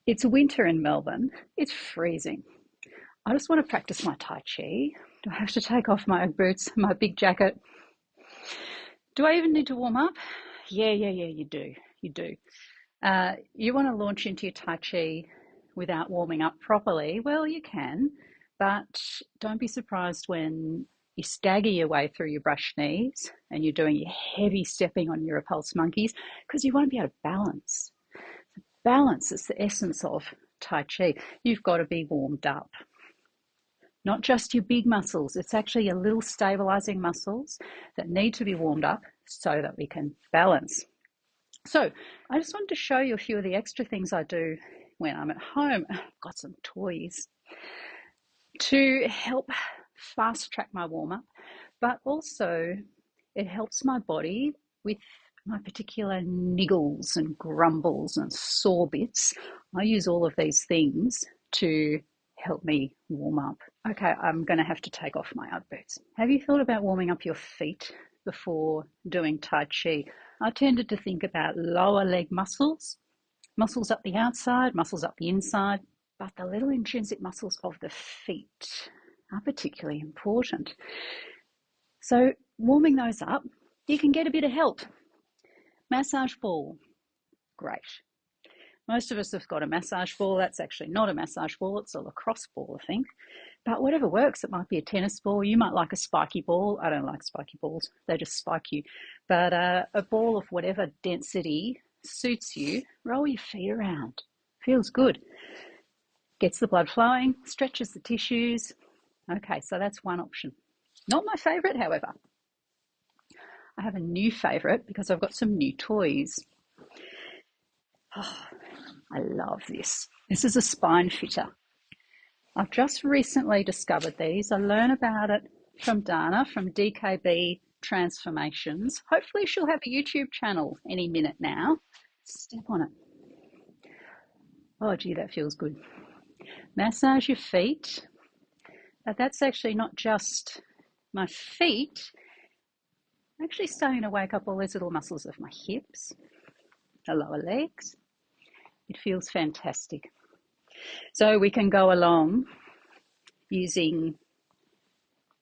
It's winter in Melbourne. It's freezing. I just want to practice my Tai Chi. Do I have to take off my Ugg boots, my big jacket? Do I even need to warm up? Yeah, you do. You do. You want to launch into your Tai Chi without warming up properly? Well, you can, but don't be surprised when you stagger your way through your brush knees and you're doing your heavy stepping on your repulse monkeys because you won't be able to balance. Balance is the essence of Tai Chi. You've got to be warmed up. Not just your big muscles, it's actually your little stabilizing muscles that need to be warmed up so that we can balance. So I just wanted to show you a few of the extra things I do when I'm at home. I've got some toys to help fast track my warm up, but also it helps my body with my particular niggles and grumbles and sore bits. I use all of these things to help me warm up. Okay, I'm going to have to take off my Ugg boots. Have you thought about warming up your feet before doing Tai Chi? I tended to think about lower leg muscles, muscles up the outside, muscles up the inside, but the little intrinsic muscles of the feet are particularly important. So warming those up, you can get a bit of help. Massage ball, great. Most of us have got a massage ball. That's actually not a massage ball, it's a lacrosse ball, I think. But whatever works, it might be a tennis ball. You might like a spiky ball. I don't like spiky balls, they just spike you. But a ball of whatever density suits you, roll your feet around. Feels good. Gets the blood flowing, stretches the tissues. Okay, so that's one option. Not my favourite, however. I have a new favourite because I've got some new toys. Oh, I love this. This is a spine fitter. I've just recently discovered these. I learned about it from Dana from DKB Transformations. Hopefully she'll have a YouTube channel any minute now. Step on it. Oh gee, that feels good. Massage your feet. But that's actually not just my feet. I'm actually starting to wake up all those little muscles of my hips, the lower legs. It feels fantastic. So we can go along using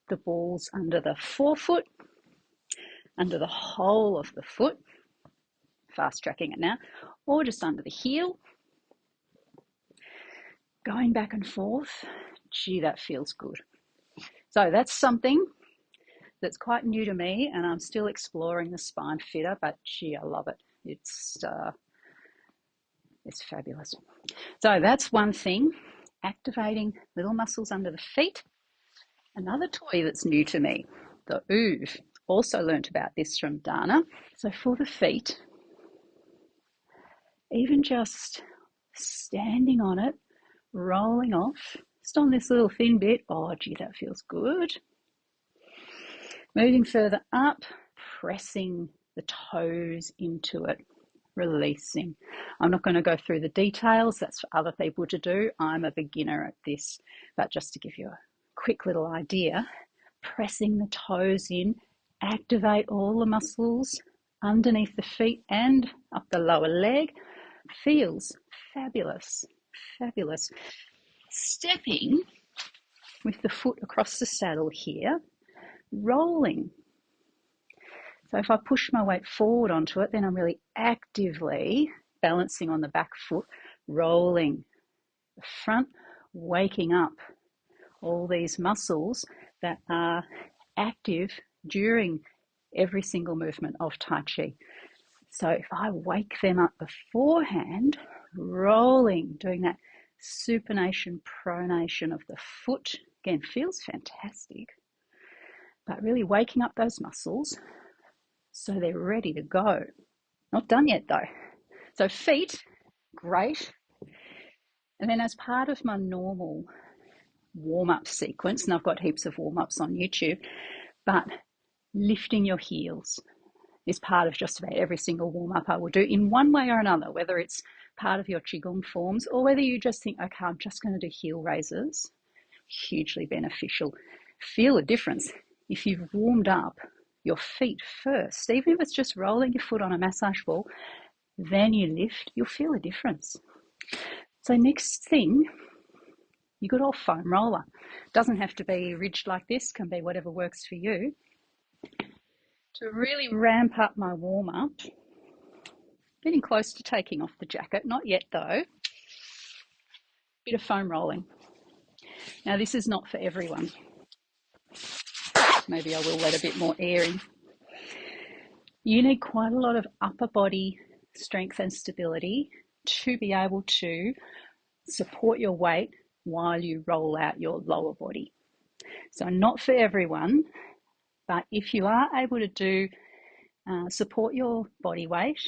the balls under the forefoot, under the whole of the foot, fast tracking it now, or just under the heel, going back and forth. Gee, that feels good. So that's something that's quite new to me, and I'm still exploring the spine fitter, but gee, I love it. It's fabulous. So that's one thing, activating little muscles under the feet. Another toy that's new to me, the Oove. Also learnt about this from Dana. So for the feet, even just standing on it, rolling off, just on this little thin bit, oh gee, that feels good. Moving further up, pressing the toes into it, releasing. I'm not going to go through the details, that's for other people to do. I'm a beginner at this, but just to give you a quick little idea, pressing the toes in, activate all the muscles underneath the feet and up the lower leg. Feels fabulous, fabulous. Stepping with the foot across the saddle here, rolling. So if I push my weight forward onto it, then I'm really actively balancing on the back foot, rolling the front, waking up all these muscles that are active during every single movement of Tai Chi. So if I wake them up beforehand, rolling, doing that supination, pronation of the foot, again, feels fantastic, but really waking up those muscles so they're ready to go. Not done yet though. So feet, great. And then as part of my normal warm-up sequence, and I've got heaps of warm-ups on YouTube, but lifting your heels is part of just about every single warm-up I will do in one way or another, whether it's part of your Qigong forms or whether you just think, okay, I'm just going to do heel raises. Hugely beneficial. Feel a difference if you've warmed up your feet first, even if it's just rolling your foot on a massage ball, then you lift, you'll feel a difference. So next thing, you good old foam roller. Doesn't have to be ridged like this, can be whatever works for you. To really ramp up my warm up, getting close to taking off the jacket, not yet though, bit of foam rolling. Now this is not for everyone. Maybe I will let a bit more air in. You need quite a lot of upper body strength and stability to be able to support your weight while you roll out your lower body. So not for everyone, but if you are able to do support your body weight,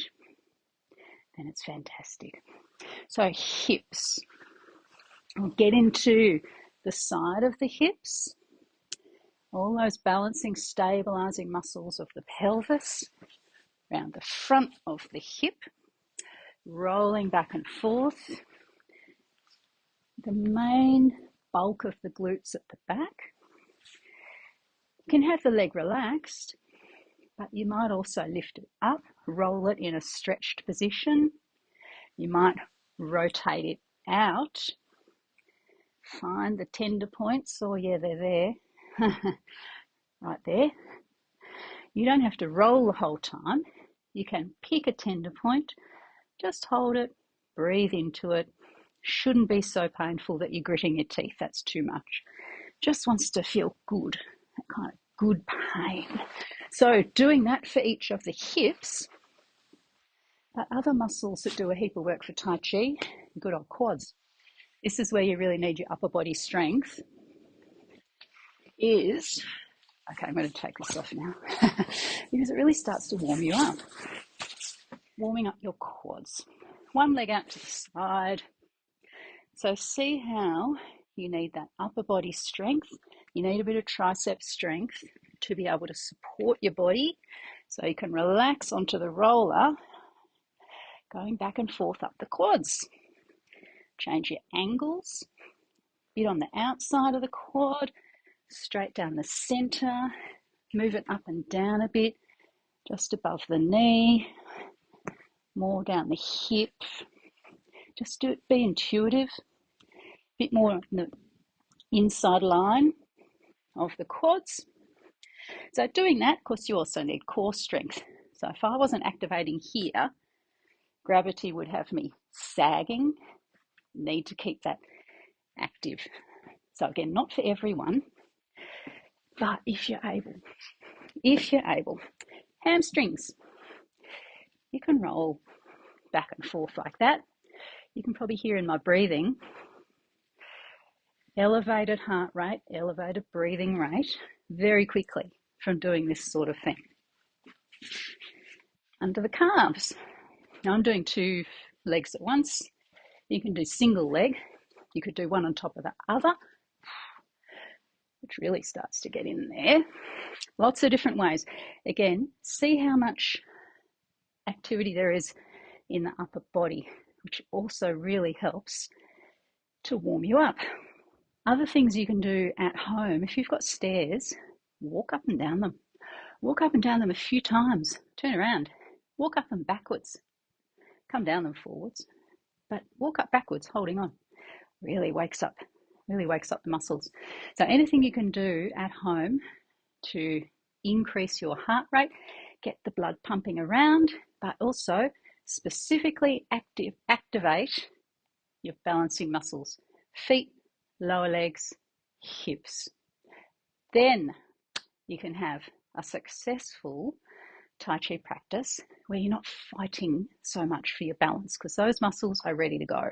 then it's fantastic. So hips, I'll get into the side of the hips, all those balancing, stabilizing muscles of the pelvis, around the front of the hip, rolling back and forth. The main bulk of the glutes at the back. You can have the leg relaxed, but you might also lift it up, roll it in a stretched position. You might rotate it out. Find the tender points. Oh yeah, they're there. Right there. You don't have to roll the whole time. You can pick a tender point, just hold it, breathe into it. Shouldn't be so painful that you're gritting your teeth. That's too much. Just wants to feel good, that kind of good pain. So doing that for each of the hips, but other muscles that do a heap of work for Tai Chi, good old quads. This is where you really need your upper body strength. Okay, I'm going to take this off now because it really starts to warm you up. Warming up your quads. One leg out to the side. So see how you need that upper body strength. You need a bit of tricep strength to be able to support your body so you can relax onto the roller, going back and forth up the quads. Change your angles, bit on the outside of the quad, straight down the center, move it up and down a bit, just above the knee, more down the hip. Just do it, be intuitive, bit more on the inside line of the quads. So doing that, of course, you also need core strength. So if I wasn't activating here, gravity would have me sagging. Need to keep that active. So again, not for everyone, but if you're able. Hamstrings, you can roll back and forth like that. You can probably hear in my breathing, elevated heart rate, elevated breathing rate, very quickly from doing this sort of thing. Under the calves. Now I'm doing 2 legs at once. You can do single leg. You could do one on top of the other, which really starts to get in there. Lots of different ways. Again, see how much activity there is in the upper body, which also really helps to warm you up. Other things you can do at home, if you've got stairs, walk up and down them. Walk up and down them a few times. Turn around. Walk up them backwards. Come down them forwards. But walk up backwards, holding on. Really wakes up the muscles. So anything you can do at home to increase your heart rate, get the blood pumping around, but also specifically activate your balancing muscles, feet, lower legs, hips. Then you can have a successful Tai Chi practice where you're not fighting so much for your balance because those muscles are ready to go.